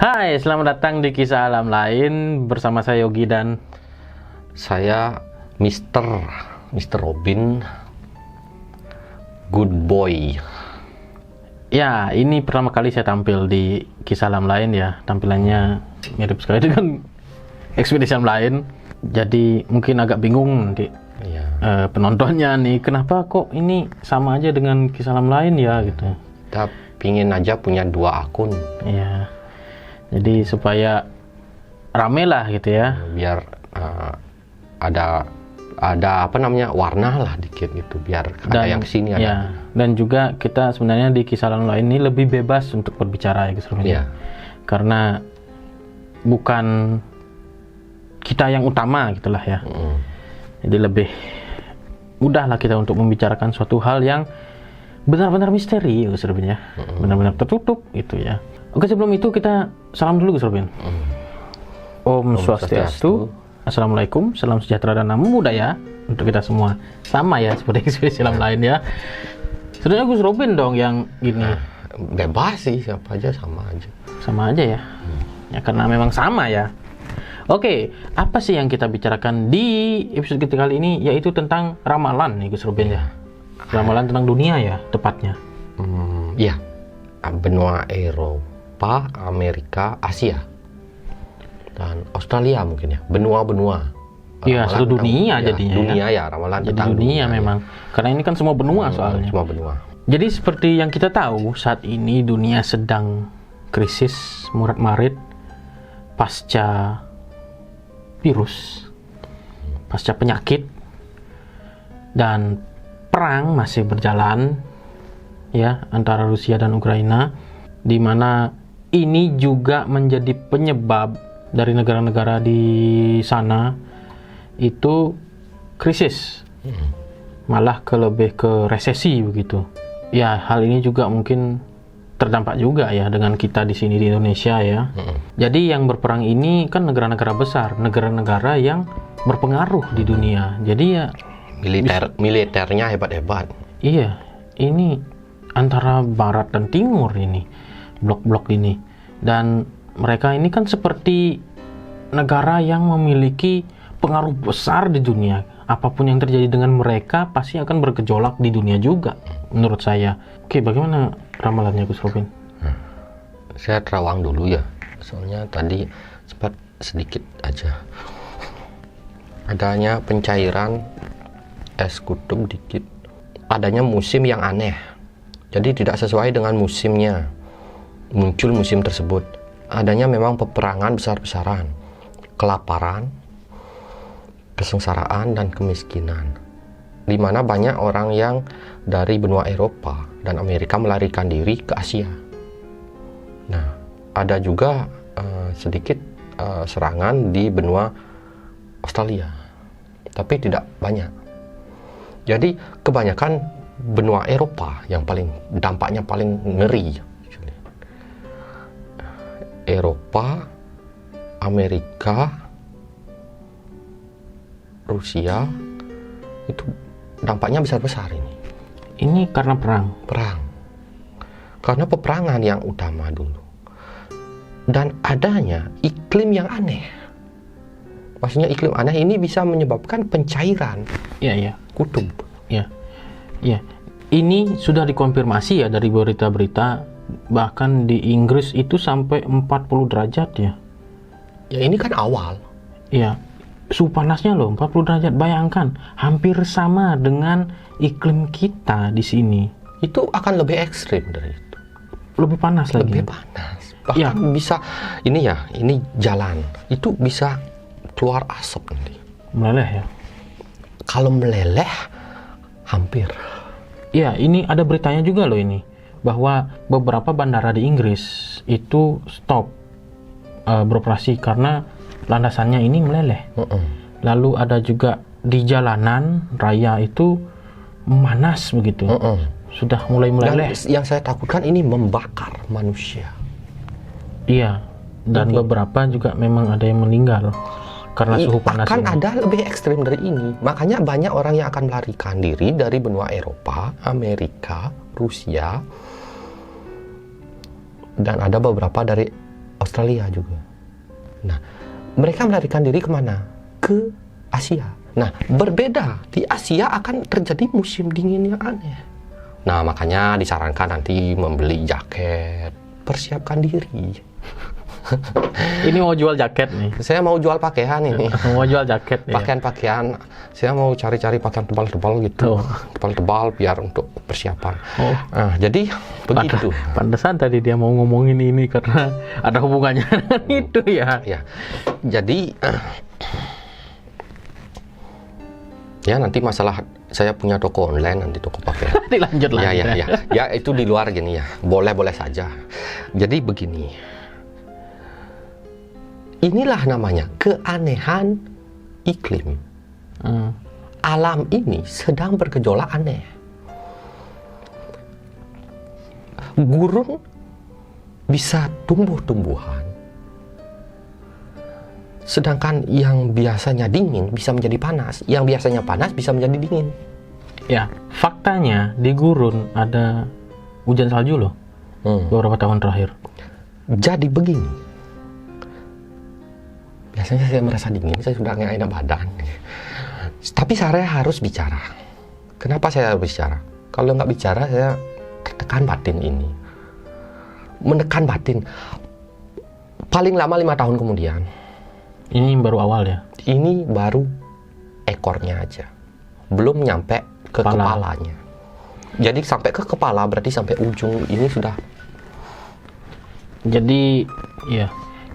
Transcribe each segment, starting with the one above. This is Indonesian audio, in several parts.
Hai, selamat datang di Kisah Alam Lain bersama saya Yogi dan saya Mr. Robin, good boy. ya, ini pertama kali saya tampil di Kisah Alam Lain ya. Tampilannya mirip sekali dengan ekspedisi alam lain. Jadi mungkin agak bingung nanti penontonnya nih, kenapa kok ini sama aja dengan Kisah Alam Lain ya gitu. Kita pingin aja punya 2 akun. Iya. Jadi supaya rame lah gitu ya. Biar ada apa namanya, warna lah dikit gitu, biar ada yang kesini ada. Ya, dan juga kita sebenarnya di Kisah Alam Lain ini lebih bebas untuk berbicara ya guys. Iya. Karena bukan kita yang utama gitulah ya. Jadi lebih mudah lah kita untuk membicarakan suatu hal yang benar-benar misteri ya Gus Robin ya. Benar-benar tertutup gitu ya. Oke, sebelum itu kita salam dulu Gus Robin. Om Swastiastu. Assalamualaikum, salam sejahtera dan namo buddhaya untuk kita semua. Sama ya seperti ekspedisi alam lain ya. Sebenarnya Gus Robin dong yang gini. Bebas sih, siapa aja sama aja. Sama aja ya. Ya karena memang sama ya. Oke, apa sih yang kita bicarakan di episode kita kali ini, yaitu tentang ramalan nih Gus Robin ya. Ramalan tentang dunia ya tepatnya. Iya. Benua Eropa, Amerika, Asia, dan Australia mungkin ya. Benua-benua. Iya, satu dunia ya, jadinya. Dunia ya, ramalan Jadi tentang dunia memang. Karena ini kan semua benua soalnya. Semua benua. Jadi seperti yang kita tahu, saat ini dunia sedang krisis murat-marit pasca virus, pasca penyakit, dan perang masih berjalan ya antara Rusia dan Ukraina, di mana ini juga menjadi penyebab dari negara-negara di sana itu krisis, malah lebih ke resesi begitu. Ya, hal ini juga mungkin terdampak juga ya dengan kita di sini di Indonesia ya. Jadi yang berperang ini kan negara-negara besar, negara-negara yang berpengaruh di dunia. Jadi ya militernya hebat-hebat. Iya, ini antara barat dan timur ini, blok-blok ini. Dan mereka ini kan seperti negara yang memiliki pengaruh besar di dunia. Apapun yang terjadi dengan mereka pasti akan bergejolak di dunia juga, menurut saya. Oke, bagaimana ramalannya Gus Robin? Saya terawang dulu ya, soalnya tadi sempat sedikit aja. Adanya pencairan es kutub dikit. Adanya musim yang aneh. Jadi tidak sesuai dengan musimnya. Muncul musim tersebut. Adanya memang peperangan besar-besaran, kelaparan, kesengsaraan, dan kemiskinan, di mana banyak orang yang dari benua Eropa dan Amerika melarikan diri ke Asia. Nah, ada juga sedikit serangan di benua Australia, tapi tidak banyak. Jadi kebanyakan benua Eropa yang dampaknya paling ngeri. Eropa, Amerika, Rusia, itu dampaknya besar-besar ini. Ini karena perang. Karena peperangan yang utama dulu. Dan adanya iklim yang aneh. Maksudnya iklim aneh ini bisa menyebabkan pencairan kutub. Iya. Ini sudah dikonfirmasi ya dari berita-berita, bahkan di Inggris itu sampai 40 derajat ya. Ya ini kan awal. Iya. Suhu panasnya loh 40 derajat, bayangkan hampir sama dengan iklim kita di sini. Itu akan lebih ekstrim dari itu. Lebih panas lagi. Lebih panas. Bahkan bisa ini jalan itu bisa keluar asap nanti. Meleleh ya. Kalau meleleh hampir. Ya, ini ada beritanya juga loh ini, bahwa beberapa bandara di Inggris itu stop beroperasi karena landasannya ini meleleh. Lalu ada juga di jalanan raya itu panas begitu. Sudah mulai meleleh. Dan yang saya takutkan ini membakar manusia. Iya. Dan beberapa juga memang ada yang meninggal karena suhu panas akan ini. Ada lebih ekstrim dari ini. Makanya banyak orang yang akan melarikan diri dari benua Eropa, Amerika, Rusia, dan ada beberapa dari Australia juga. Nah, mereka melarikan diri kemana? Ke Asia. Nah, berbeda. Di Asia akan terjadi musim dingin yang aneh. Nah, makanya disarankan nanti membeli jaket. Persiapkan diri. Ini mau jual jaket nih. Saya mau jual pakaian ini. Mau jual jaket ya. Pakaian-pakaian. Saya mau cari-cari pakaian tebal-tebal gitu. Oh. Tebal-tebal biar untuk persiapan. Oh. Nah, jadi begitu. Pantesan tadi dia mau ngomongin ini karena ada hubungannya dengan itu ya. Ya. Jadi ya nanti masalah saya punya toko online, nanti toko pakaian. Dilanjut lagi. Ya. Ya, itu di luar gini ya. Boleh-boleh saja. Jadi begini. Inilah namanya keanehan iklim. Alam ini sedang bergejolak aneh. Gurun bisa tumbuh-tumbuhan. Sedangkan yang biasanya dingin bisa menjadi panas. Yang biasanya panas bisa menjadi dingin. Ya, faktanya di gurun ada hujan salju loh. Beberapa tahun terakhir. Jadi begini. Biasanya saya merasa dingin, saya sudah nggak enak badan. Tapi saya harus bicara. Kenapa saya harus bicara? Kalau nggak bicara, saya tertekan batin ini. Menekan batin. Paling lama 5 tahun kemudian. Ini baru awal ya? Ini baru ekornya aja. Belum nyampe ke kepalanya. Jadi sampai ke kepala berarti sampai ujung ini sudah. Jadi ya,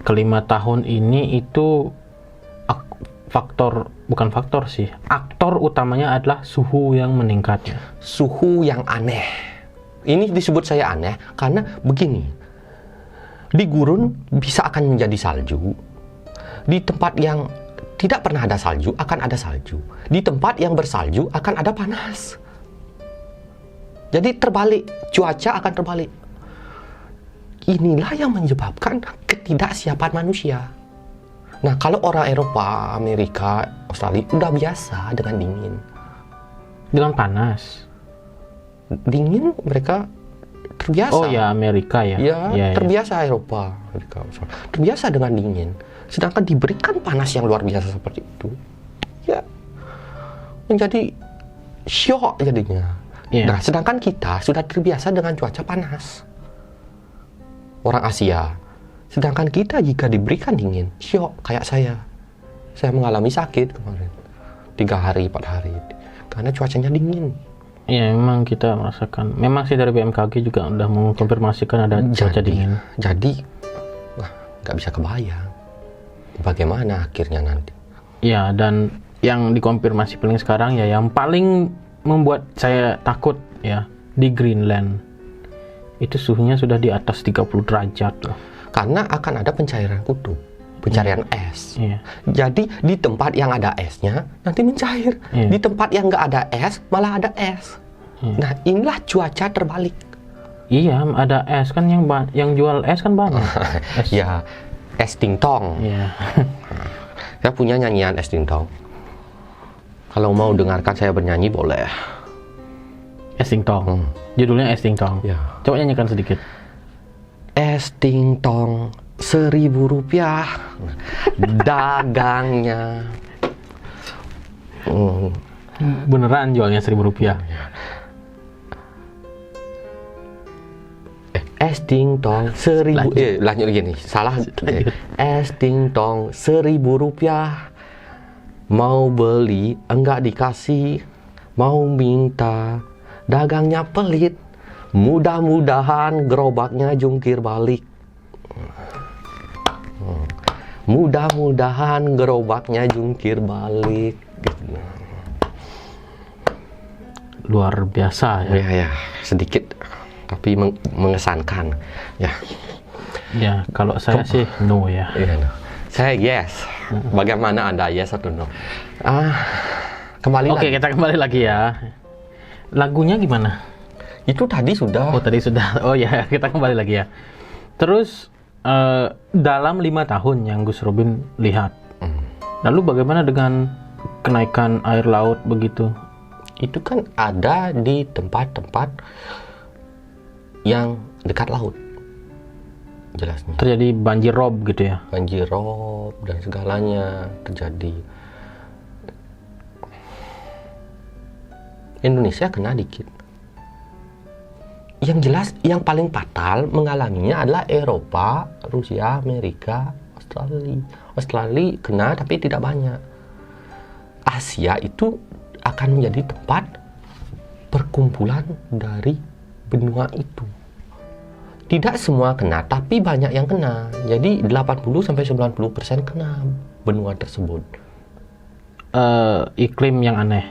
kelima tahun ini itu bukan faktor sih. Aktor utamanya adalah suhu yang meningkat ya. Suhu yang aneh. Ini disebut saya aneh karena begini. Di gurun bisa akan menjadi salju. Di tempat yang tidak pernah ada salju akan ada salju. Di tempat yang bersalju akan ada panas. Jadi terbalik, cuaca akan terbalik. Inilah yang menyebabkan ketidaksiapan manusia. Nah, kalau orang Eropa, Amerika, Australia udah biasa dengan dingin. Dengan panas. Dingin mereka terbiasa. Oh ya, Amerika ya. Ya, terbiasa Eropa, Amerika, Australia. Terbiasa dengan dingin. Sedangkan diberikan panas yang luar biasa seperti itu, ya menjadi syok jadinya. Nah, sedangkan kita sudah terbiasa dengan cuaca panas. Orang Asia. Sedangkan kita jika diberikan dingin, syok kayak saya. Saya mengalami sakit kemarin. 3 hari, 4 hari. Karena cuacanya dingin. Ya, memang kita merasakan. Memang sih dari BMKG juga udah mengkonfirmasikan ada cuaca dingin. Jadi, nggak bisa kebayang. Bagaimana akhirnya nanti. Ya, dan yang dikonfirmasi paling sekarang ya, yang paling membuat saya takut ya, di Greenland. Itu suhunya sudah di atas 30 derajat loh. Karena akan ada pencairan kutub, pencairan es. Iya. Jadi di tempat yang ada esnya nanti mencair. Iya. Di tempat yang nggak ada es malah ada es. Iya. Nah, inilah cuaca terbalik. Iya, ada es kan yang jual es kan banyak. Es. Ya, es tingtong. Iya. Saya punya nyanyian es tingtong. Kalau mau dengarkan saya bernyanyi boleh. Es tingtong. Judulnya es tingtong. Ya. Coba nyanyikan sedikit. Es tingtong 1.000 rupiah dagangnya. Beneran jualnya 1.000 rupiah. Es tingtong 1.000. Lanjut gini, salah. Es tingtong 1.000 rupiah. Mau beli enggak dikasih, mau minta dagangnya pelit. Mudah-mudahan gerobaknya jungkir balik. Mudah-mudahan gerobaknya jungkir balik. Luar biasa ya. Ya, sedikit tapi mengesankan. Ya. Ya, kalau saya sih no ya. No. Saya yes. Bagaimana Anda, yes atau no? Kembali Oke, lagi. kita kembali lagi ya. Lagunya gimana? Itu tadi sudah. Oh, tadi sudah. Oh ya, kita kembali lagi ya. Terus dalam 5 tahun yang Gus Robin lihat, lalu bagaimana dengan kenaikan air laut begitu? Itu kan ada di tempat-tempat yang dekat laut. jelasnya. Terjadi banjir rob gitu ya. Banjir rob dan segalanya terjadi. Indonesia kena dikit. Yang jelas yang paling fatal mengalaminya adalah Eropa, Rusia, Amerika, Australia. Australia kena tapi tidak banyak. Asia itu akan menjadi tempat perkumpulan dari benua itu. Tidak semua kena, tapi banyak yang kena. Jadi 80-90% kena benua tersebut. Iklim yang aneh.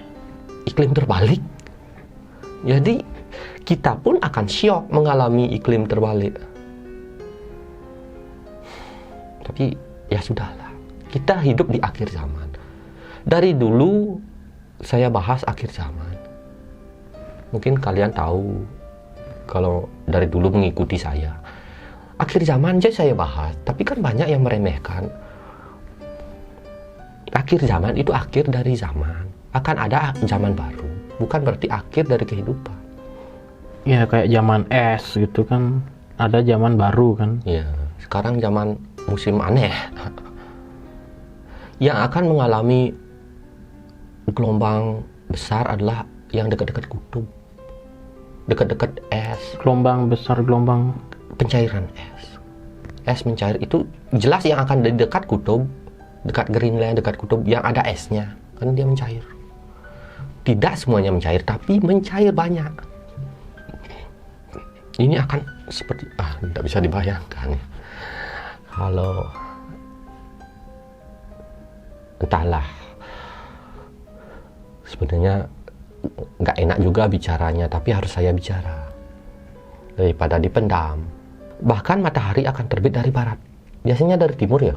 Iklim terbalik. Jadi kita pun akan syok mengalami iklim terbalik. Tapi ya sudahlah. Kita hidup di akhir zaman. Dari dulu saya bahas akhir zaman. Mungkin kalian tahu kalau dari dulu mengikuti saya. Akhir zaman aja saya bahas, tapi kan banyak yang meremehkan. Akhir zaman itu akhir dari zaman. Akan ada zaman baru, bukan berarti akhir dari kehidupan. Ya kayak zaman es gitu kan, ada zaman baru kan. Ya, sekarang zaman musim aneh. Yang akan mengalami gelombang besar adalah yang dekat-dekat kutub. Dekat-dekat es. Gelombang besar, gelombang Pencairan es. Es mencair itu jelas yang akan di dekat kutub, dekat Greenland, dekat kutub yang ada esnya. Kan dia mencair. Tidak semuanya mencair, tapi mencair banyak. Ini akan seperti, tidak bisa dibayangkan. Kalau, entahlah. Sebenarnya nggak enak juga bicaranya, tapi harus saya bicara. Daripada dipendam. Bahkan matahari akan terbit dari barat. Biasanya dari timur ya.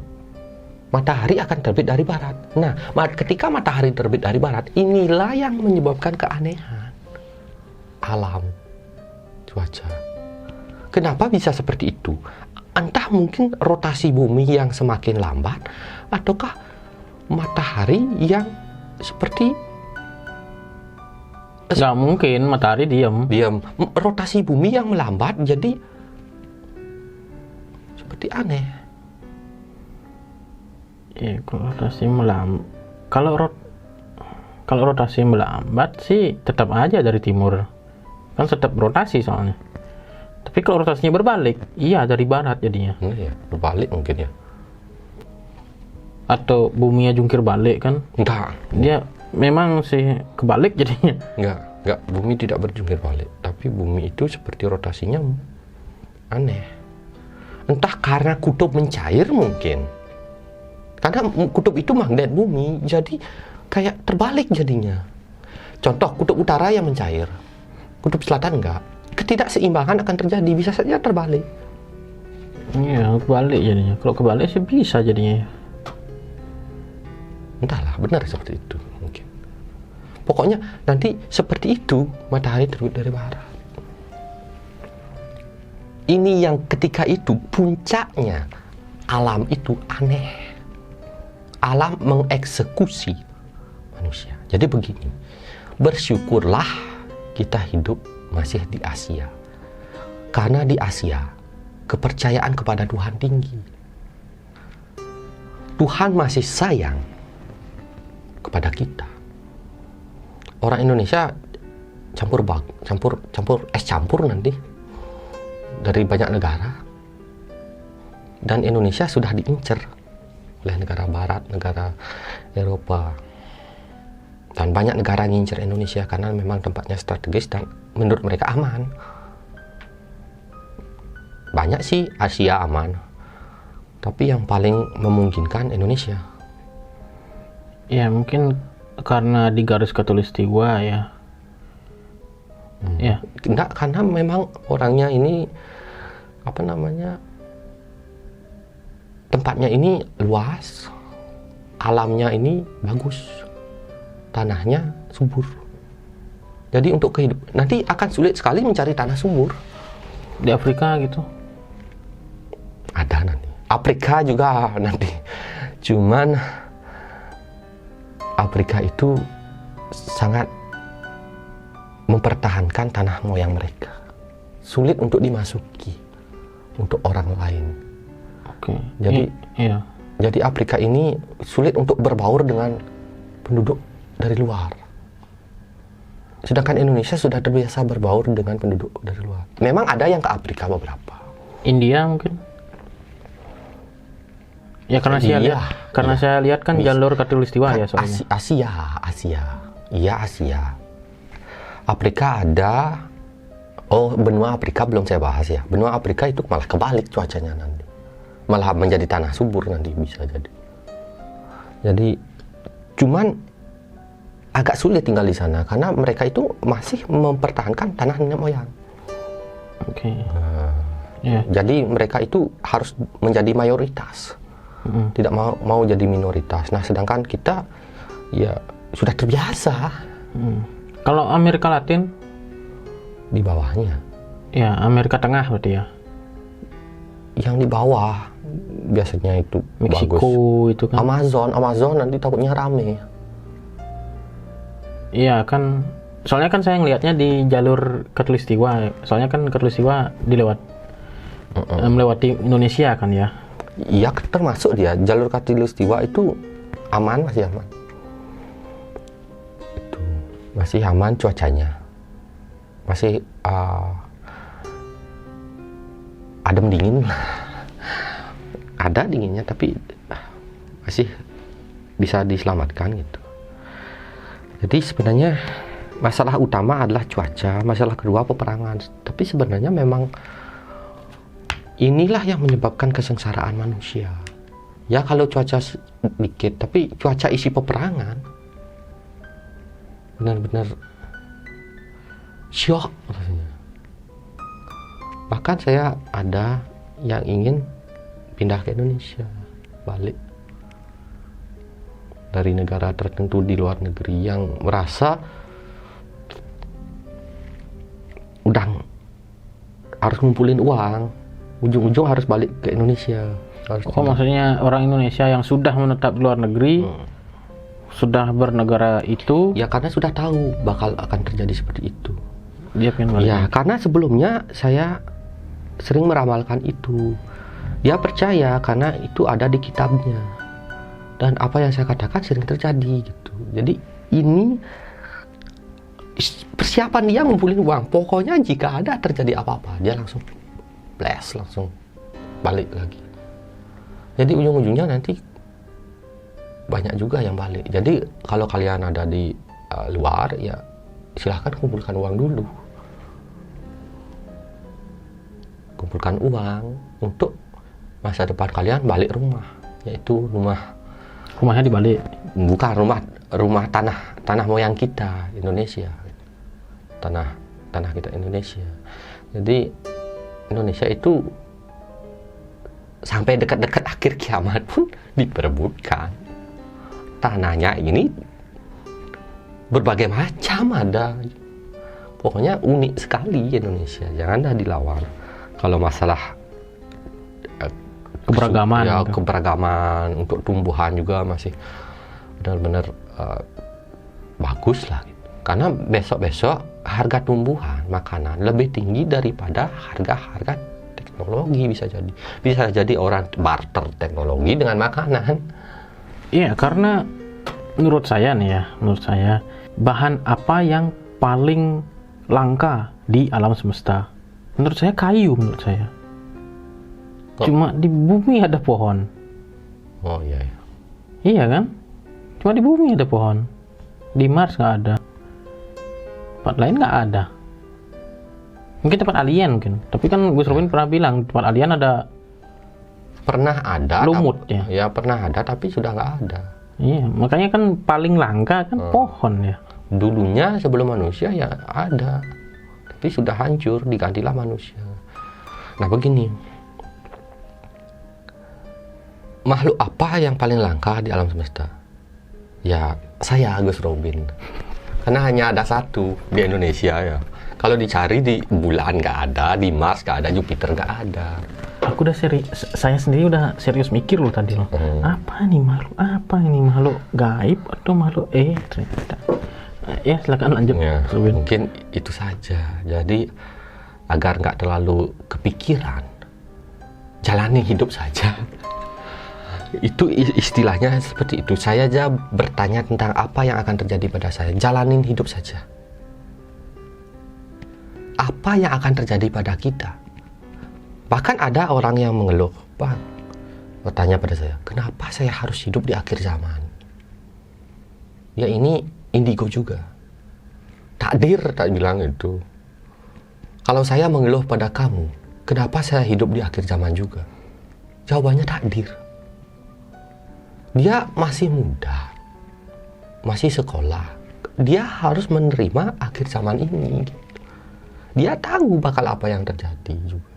Matahari akan terbit dari barat. Nah, ketika matahari terbit dari barat, inilah yang menyebabkan keanehan alam, cuaca. Kenapa bisa seperti itu? Entah mungkin rotasi bumi yang semakin lambat, ataukah matahari yang seperti nggak mungkin matahari diam. Rotasi bumi yang melambat, jadi seperti aneh. Ya, kalau rotasi melambat sih tetap aja dari timur. Kan tetap rotasi soalnya. Tapi kalau rotasinya berbalik, iya dari barat jadinya. Iya, berbalik mungkin ya. Atau buminya jungkir balik kan? Enggak. Dia memang sih kebalik jadinya. Enggak, bumi tidak berjungkir balik, tapi bumi itu seperti rotasinya aneh. Entah karena kutub mencair mungkin. Karena kutub itu magnet bumi, jadi kayak terbalik jadinya. Contoh, kutub utara yang mencair, kutub selatan enggak. Ketidakseimbangan akan terjadi, bisa saja terbalik. Iya, kebalik jadinya. Kalau kebalik sih bisa jadinya. Entahlah, benar seperti itu mungkin. Pokoknya nanti seperti itu, matahari terbit dari barat. Ini yang ketika itu puncaknya alam itu aneh. Alam mengeksekusi manusia. Jadi begini, bersyukurlah kita hidup masih di Asia. Karena di Asia, kepercayaan kepada Tuhan tinggi. Tuhan masih sayang kepada kita. Orang Indonesia campur es campur nanti dari banyak negara. Dan Indonesia sudah diincar oleh negara barat, negara Eropa, dan banyak negara ngincer Indonesia karena memang tempatnya strategis dan menurut mereka aman. Banyak sih Asia aman, tapi yang paling memungkinkan Indonesia. Ya mungkin karena di garis khatulistiwa ya. Ya. Enggak, karena memang orangnya ini tempatnya ini luas, alamnya ini bagus, tanahnya subur. Jadi untuk kehidupan nanti akan sulit sekali mencari tanah subur. Di Afrika gitu. Ada nanti. Afrika juga nanti. Cuman Afrika itu sangat mempertahankan tanah moyang mereka. Sulit untuk dimasuki. untuk orang lain. Oke. Jadi iya. Jadi Afrika ini sulit untuk berbaur dengan penduduk dari luar. Sedangkan Indonesia sudah terbiasa berbaur dengan penduduk dari luar. Memang ada yang ke Afrika beberapa. India mungkin. Ya karena saya lihat kan jalur Katulistiwa ya soalnya. Asia. Afrika ada. Oh, benua Afrika belum saya bahas ya. Benua Afrika itu malah kebalik cuacanya nanti. Malah menjadi tanah subur nanti bisa jadi. Jadi cuman agak sulit tinggal di sana karena mereka itu masih mempertahankan tanah nenek moyang. Oke. Jadi mereka itu harus menjadi mayoritas, tidak mau jadi minoritas. Nah, sedangkan kita ya sudah terbiasa. Kalau Amerika Latin di bawahnya. Ya, Amerika Tengah berarti ya. Yang di bawah biasanya itu Meksiko bagus. itu kan. Amazon nanti takutnya rame. Iya kan, soalnya kan saya ngelihatnya di jalur Katulistiwa. Soalnya kan Katulistiwa melewati Indonesia kan ya. Iya, termasuk dia jalur Katulistiwa itu masih aman. Itu masih aman cuacanya. Masih adem dingin. Ada dinginnya tapi masih bisa diselamatkan gitu. Jadi sebenarnya masalah utama adalah cuaca, masalah kedua peperangan. Tapi sebenarnya memang inilah yang menyebabkan kesengsaraan manusia. Ya kalau cuaca sedikit, tapi cuaca isi peperangan benar-benar syok rasanya. Bahkan saya ada yang ingin pindah ke Indonesia, balik dari negara tertentu di luar negeri yang merasa udah harus ngumpulin uang, ujung-ujung harus balik ke Indonesia. Maksudnya orang Indonesia yang sudah menetap di luar negeri, sudah bernegara itu? Ya karena sudah tahu bakal akan terjadi seperti itu. Dia pengen balik. Ya karena sebelumnya saya sering meramalkan itu. Dia percaya karena itu ada di kitabnya. Dan apa yang saya katakan sering terjadi gitu. Jadi ini persiapan dia ngumpulin uang. Pokoknya jika ada terjadi apa-apa, dia langsung blast, langsung balik lagi. Jadi ujung-ujungnya nanti banyak juga yang balik. Jadi kalau kalian ada di luar, ya silahkan kumpulkan uang dulu. Kumpulkan uang untuk masa depan kalian balik rumah, yaitu rumahnya dibalik. Bukan rumah tanah moyang kita Indonesia, tanah kita Indonesia. Jadi Indonesia itu sampai dekat-dekat akhir kiamat pun diperebutkan. Tanahnya ini berbagai macam ada. Pokoknya unik sekali Indonesia, jangan dah dilawan. Kalau masalah keberagaman, ya keberagaman untuk tumbuhan juga masih benar-benar bagus lah gitu. Karena besok-besok harga tumbuhan makanan lebih tinggi daripada harga teknologi. Bisa jadi orang barter teknologi dengan makanan. Iya, karena menurut saya bahan apa yang paling langka di alam semesta? Menurut saya kayu, menurut saya. Cuma di bumi ada pohon. Oh iya. Iya kan? Cuma di bumi ada pohon. Di Mars nggak ada. Tempat lain nggak ada. Mungkin tempat alien mungkin. Tapi kan Gus Robin pernah bilang tempat alien ada. Pernah ada. Lumut ya. Ya pernah ada tapi sudah nggak ada. Iya, makanya kan paling langka kan pohon ya. Dulunya sebelum manusia ya ada. Tapi sudah hancur, digantilah manusia. Nah begini. Makhluk apa yang paling langka di alam semesta? Ya, saya Gus Robin. Karena hanya ada satu di Indonesia ya. Kalau dicari di bulan nggak ada, di Mars nggak ada, Jupiter nggak ada. Saya sendiri udah serius mikir loh tadi loh. Apa nih makhluk? Apa ini makhluk gaib atau makhluk? Ternyata. Ya silakan lanjut. Ya, mungkin itu saja. Jadi agar nggak terlalu kepikiran, jalani hidup saja. Itu istilahnya seperti itu. Saya aja bertanya tentang apa yang akan terjadi pada saya. Jalanin hidup saja. Apa yang akan terjadi pada kita? Bahkan ada orang yang mengeluh, Bang, bertanya pada saya, kenapa saya harus hidup di akhir zaman? Ya ini indigo juga. Takdir tak bilang itu. Kalau saya mengeluh pada kamu, kenapa saya hidup di akhir zaman juga? Jawabannya takdir. Dia masih muda, masih sekolah. Dia harus menerima akhir zaman ini. Dia tahu bakal apa yang terjadi juga.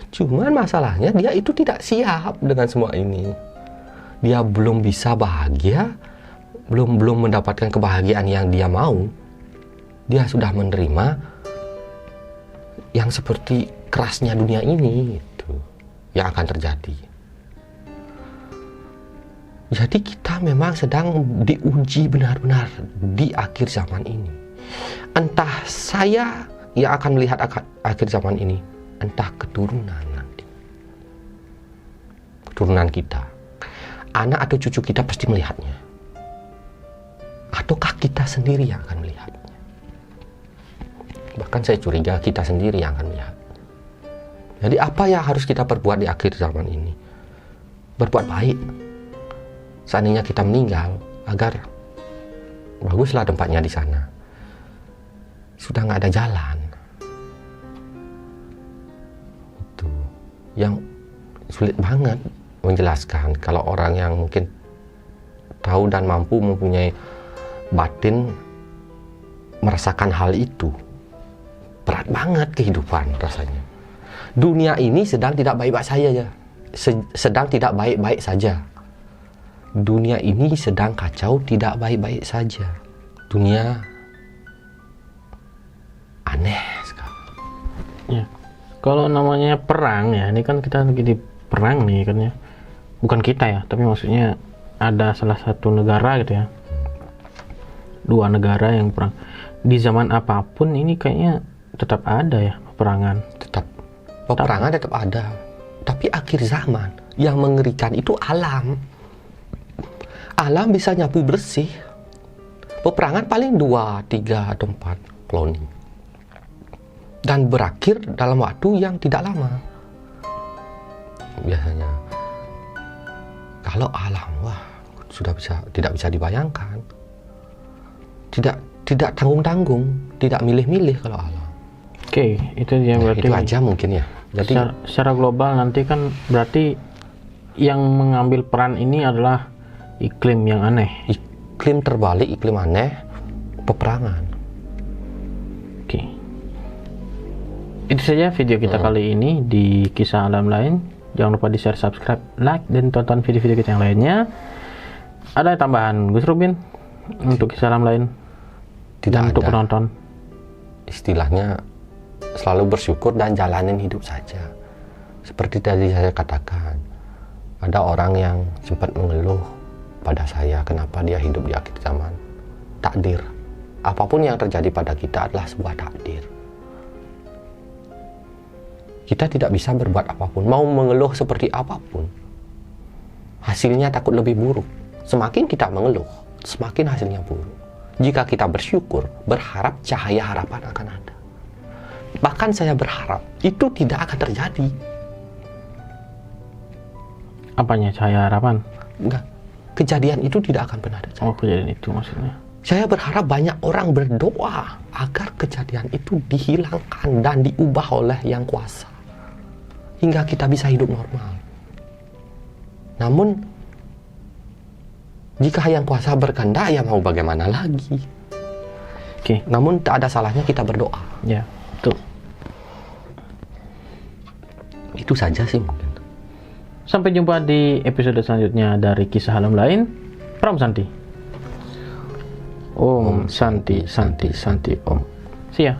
Cuman masalahnya dia itu tidak siap dengan semua ini. Dia belum bisa bahagia, belum mendapatkan kebahagiaan yang dia mau. Dia sudah menerima yang seperti kerasnya dunia ini itu yang akan terjadi. Jadi kita memang sedang diuji benar-benar di akhir zaman ini. Entah saya yang akan melihat akhir zaman ini, entah keturunan nanti. Keturunan kita. Anak atau cucu kita pasti melihatnya. Ataukah kita sendiri yang akan melihatnya? Bahkan saya curiga kita sendiri yang akan melihat. Jadi apa yang harus kita perbuat di akhir zaman ini? Berbuat baik. Seandainya kita meninggal, agar baguslah tempatnya di sana. Sudah nggak ada jalan. Itu yang sulit banget menjelaskan. Kalau orang yang mungkin tahu dan mampu mempunyai batin merasakan hal itu, berat banget kehidupan rasanya. Dunia ini sedang tidak baik-baik saja ya. Sedang tidak baik-baik saja. Dunia ini sedang kacau, tidak baik-baik saja. Dunia aneh sekali. Ya. Kalau namanya perang ya, ini kan kita lagi di perang nih kan ya. Bukan kita ya, tapi maksudnya ada salah satu negara gitu ya. Dua negara yang perang. Di zaman apapun ini kayaknya tetap ada ya peperangan. Peperangan tetap ada. Tapi akhir zaman yang mengerikan itu alam. Alam bisa nyapu bersih. Peperangan paling 2, 3, atau 4 cloning. Dan berakhir dalam waktu yang tidak lama. Biasanya. Kalau alam, wah, tidak bisa dibayangkan. Tidak tanggung-tanggung, tidak milih-milih kalau alam. Oke, itu dia berarti. Itu aja mungkin ya. Jadi secara global nanti kan berarti yang mengambil peran ini adalah iklim yang aneh. Iklim terbalik, iklim aneh, peperangan. Oke. Itu saja video kita kali ini di Kisah Alam Lain. Jangan lupa di share, subscribe, like, dan tonton video-video kita yang lainnya. Ada tambahan Gus Rubin untuk Kisah Alam Lain? Tidak ada. Untuk penonton. Istilahnya selalu bersyukur dan jalanin hidup saja. Seperti tadi saya katakan, ada orang yang sempat mengeluh pada saya kenapa dia hidup di akhir zaman. Takdir. Apapun yang terjadi pada kita adalah sebuah takdir. Kita tidak bisa berbuat apapun, mau mengeluh seperti apapun, hasilnya takut lebih buruk. Semakin kita mengeluh, semakin hasilnya buruk. Jika kita bersyukur, berharap cahaya harapan akan ada. Bahkan saya berharap itu tidak akan terjadi. Apanya cahaya harapan? Enggak. Kejadian itu tidak akan pernah terjadi. Oh, kejadian itu maksudnya. Saya berharap banyak orang berdoa agar kejadian itu dihilangkan dan diubah oleh Yang Kuasa. Hingga kita bisa hidup normal. Namun, jika Yang Kuasa berkehendak, ya mau bagaimana lagi. Oke. Namun tak ada salahnya kita berdoa. Ya, betul. Itu saja sih mungkin. Sampai jumpa di episode selanjutnya dari Kisah Alam Lain. Pram Santi. Om Santi Santi Santi Om. See ya.